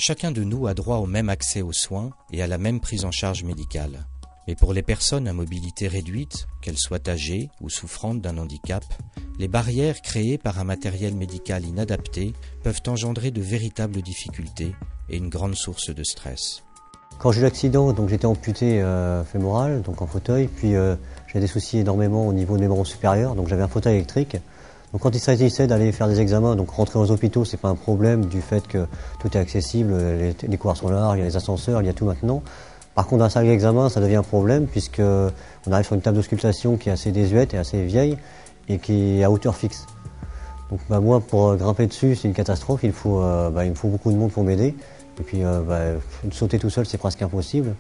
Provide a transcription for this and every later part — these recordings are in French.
Chacun de nous a droit au même accès aux soins et à la même prise en charge médicale. Mais pour les personnes à mobilité réduite, qu'elles soient âgées ou souffrantes d'un handicap, les barrières créées par un matériel médical inadapté peuvent engendrer de véritables difficultés et une grande source de stress. Quand j'ai eu l'accident, donc j'étais amputé fémoral, donc en fauteuil, puis j'ai des soucis énormément au niveau des membres supérieurs, donc j'avais un fauteuil électrique. Donc quand il s'agissait d'aller faire des examens, donc rentrer aux hôpitaux, c'est pas un problème du fait que tout est accessible, les couloirs sont larges, il y a les ascenseurs, il y a tout maintenant. Par contre, dans la salle d'examen, ça devient un problème puisque on arrive sur une table d'auscultation qui est assez désuète et assez vieille et qui est à hauteur fixe. Donc moi, pour grimper dessus, c'est une catastrophe, il me faut beaucoup de monde pour m'aider. Et puis sauter tout seul, c'est presque impossible.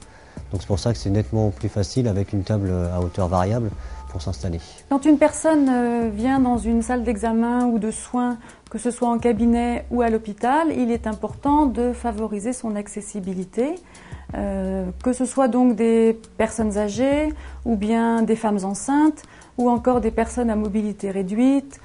Donc c'est pour ça que c'est nettement plus facile avec une table à hauteur variable pour s'installer. Quand une personne vient dans une salle d'examen ou de soins, que ce soit en cabinet ou à l'hôpital, il est important de favoriser son accessibilité, que ce soit donc des personnes âgées ou bien des femmes enceintes ou encore des personnes à mobilité réduite,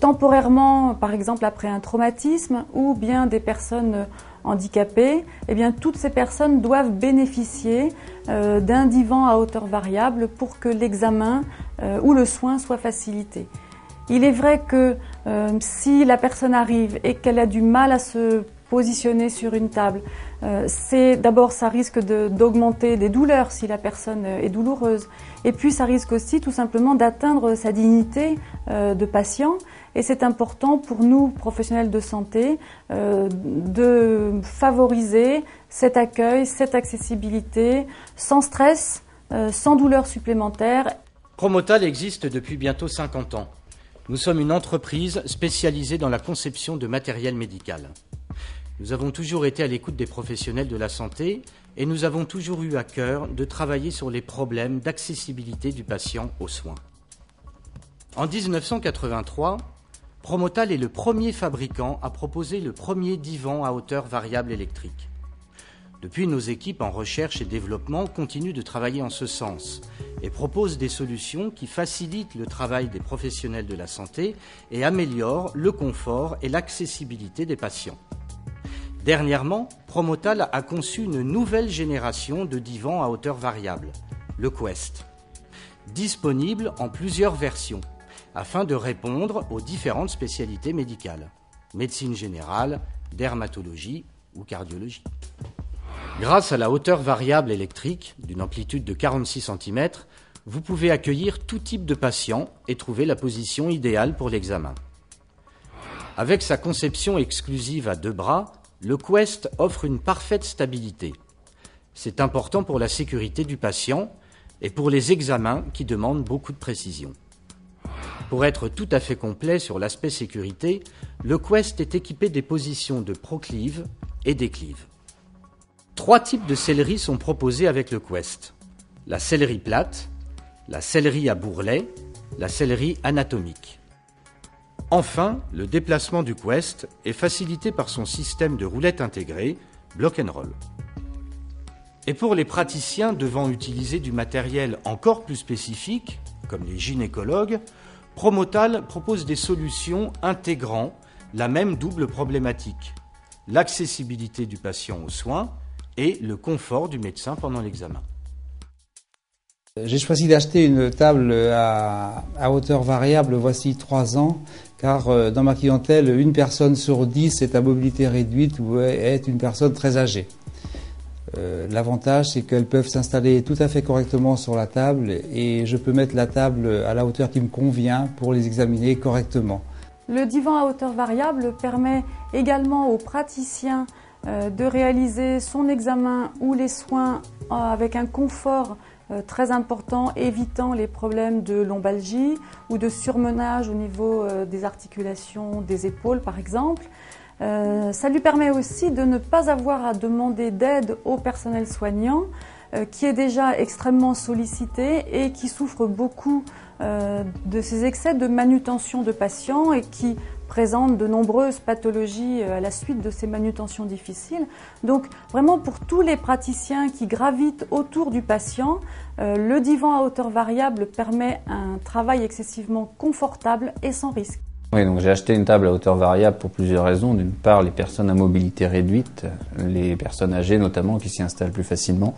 temporairement par exemple après un traumatisme ou bien des personnes handicapées, eh bien toutes ces personnes doivent bénéficier d'un divan à hauteur variable pour que l'examen ou le soin soit facilité. Il est vrai que si la personne arrive et qu'elle a du mal à se positionner sur une table, d'abord ça risque d'augmenter des douleurs si la personne est douloureuse, et puis ça risque aussi tout simplement d'atteindre sa dignité de patient. Et c'est important pour nous, professionnels de santé, de favoriser cet accueil, cette accessibilité, sans stress, sans douleur supplémentaire. Promotal existe depuis bientôt 50 ans. Nous sommes une entreprise spécialisée dans la conception de matériel médical. Nous avons toujours été à l'écoute des professionnels de la santé et nous avons toujours eu à cœur de travailler sur les problèmes d'accessibilité du patient aux soins. En 1983, Promotal est le premier fabricant à proposer le premier divan à hauteur variable électrique. Depuis, nos équipes en recherche et développement continuent de travailler en ce sens et proposent des solutions qui facilitent le travail des professionnels de la santé et améliorent le confort et l'accessibilité des patients. Dernièrement, Promotal a conçu une nouvelle génération de divans à hauteur variable, le Quest, disponible en plusieurs versions, afin de répondre aux différentes spécialités médicales, médecine générale, dermatologie ou cardiologie. Grâce à la hauteur variable électrique, d'une amplitude de 46 cm, vous pouvez accueillir tout type de patient et trouver la position idéale pour l'examen. Avec sa conception exclusive à 2 bras, le Quest offre une parfaite stabilité. C'est important pour la sécurité du patient et pour les examens qui demandent beaucoup de précision. Pour être tout à fait complet sur l'aspect sécurité, le Quest est équipé des positions de proclive et déclive. 3 types de sellerie sont proposés avec le Quest. La sellerie plate, la sellerie à bourrelet, la sellerie anatomique. Enfin, le déplacement du Quest est facilité par son système de roulette intégrée, block and roll. Et pour les praticiens devant utiliser du matériel encore plus spécifique, comme les gynécologues, Promotal propose des solutions intégrant la même double problématique, l'accessibilité du patient aux soins et le confort du médecin pendant l'examen. J'ai choisi d'acheter une table à hauteur variable voici 3 ans, car dans ma clientèle, 1 personne sur 10 est à mobilité réduite ou est une personne très âgée. L'avantage, c'est qu'elles peuvent s'installer tout à fait correctement sur la table et je peux mettre la table à la hauteur qui me convient pour les examiner correctement. Le divan à hauteur variable permet également aux praticiens de réaliser son examen ou les soins avec un confort très important, évitant les problèmes de lombalgie ou de surmenage au niveau des articulations des épaules par exemple. Ça lui permet aussi de ne pas avoir à demander d'aide au personnel soignant qui est déjà extrêmement sollicité et qui souffre beaucoup de ces excès de manutention de patients et qui présente de nombreuses pathologies à la suite de ces manutentions difficiles. Donc vraiment pour tous les praticiens qui gravitent autour du patient, le divan à hauteur variable permet un travail excessivement confortable et sans risque. Oui, donc j'ai acheté une table à hauteur variable pour plusieurs raisons. D'une part, les personnes à mobilité réduite, les personnes âgées notamment, qui s'y installent plus facilement.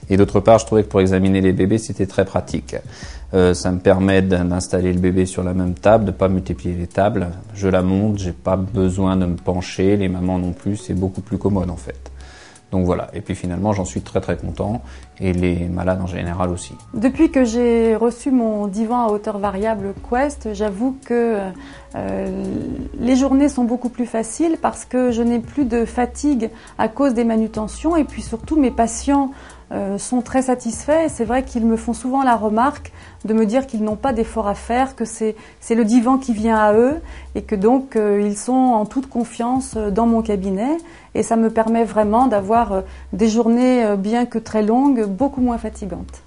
Et d'autre part, je trouvais que pour examiner les bébés, c'était très pratique. Ça me permet d'installer le bébé sur la même table, de pas multiplier les tables. Je la monte, j'ai pas besoin de me pencher, les mamans non plus, c'est beaucoup plus commode en fait. Donc voilà, et puis finalement j'en suis très très content, et les malades en général aussi. Depuis que j'ai reçu mon divan à hauteur variable Quest, j'avoue que les journées sont beaucoup plus faciles parce que je n'ai plus de fatigue à cause des manutentions, et puis surtout mes patients sont très satisfaits. C'est vrai qu'ils me font souvent la remarque de me dire qu'ils n'ont pas d'effort à faire, que c'est le divan qui vient à eux, et que donc ils sont en toute confiance dans mon cabinet, et ça me permet vraiment d'avoir des journées, bien que très longues, beaucoup moins fatigantes.